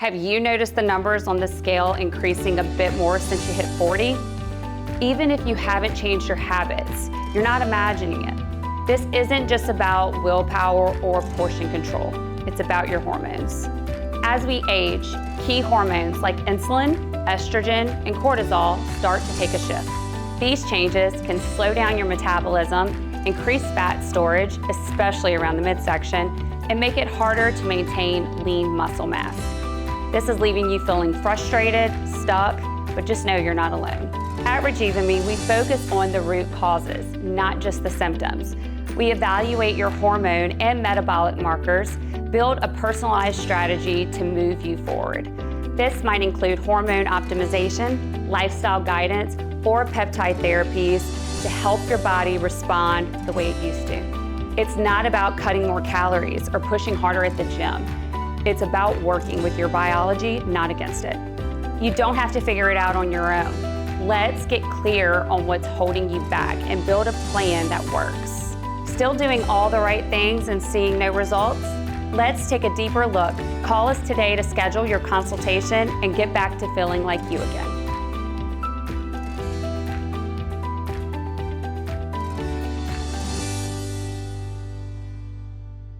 Have you noticed the numbers on the scale increasing a bit more since you hit 40? Even if you haven't changed your habits, you're not imagining it. This isn't just about willpower or portion control. It's about your hormones. As we age, key hormones like insulin, estrogen, and cortisol start to take a shift. These changes can slow down your metabolism, increase fat storage, especially around the midsection, and make it harder to maintain lean muscle mass. This is leaving you feeling frustrated, stuck, but just know you're not alone. At Rejuvime, we focus on the root causes, not just the symptoms. We evaluate your hormone and metabolic markers, build a personalized strategy to move you forward. This might include hormone optimization, lifestyle guidance, or peptide therapies to help your body respond the way it used to. It's not about cutting more calories or pushing harder at the gym. It's about working with your biology, not against it. You don't have to figure it out on your own. Let's get clear on what's holding you back and build a plan that works. Still doing all the right things and seeing no results? Let's take a deeper look. Call us today to schedule your consultation and get back to feeling like you again.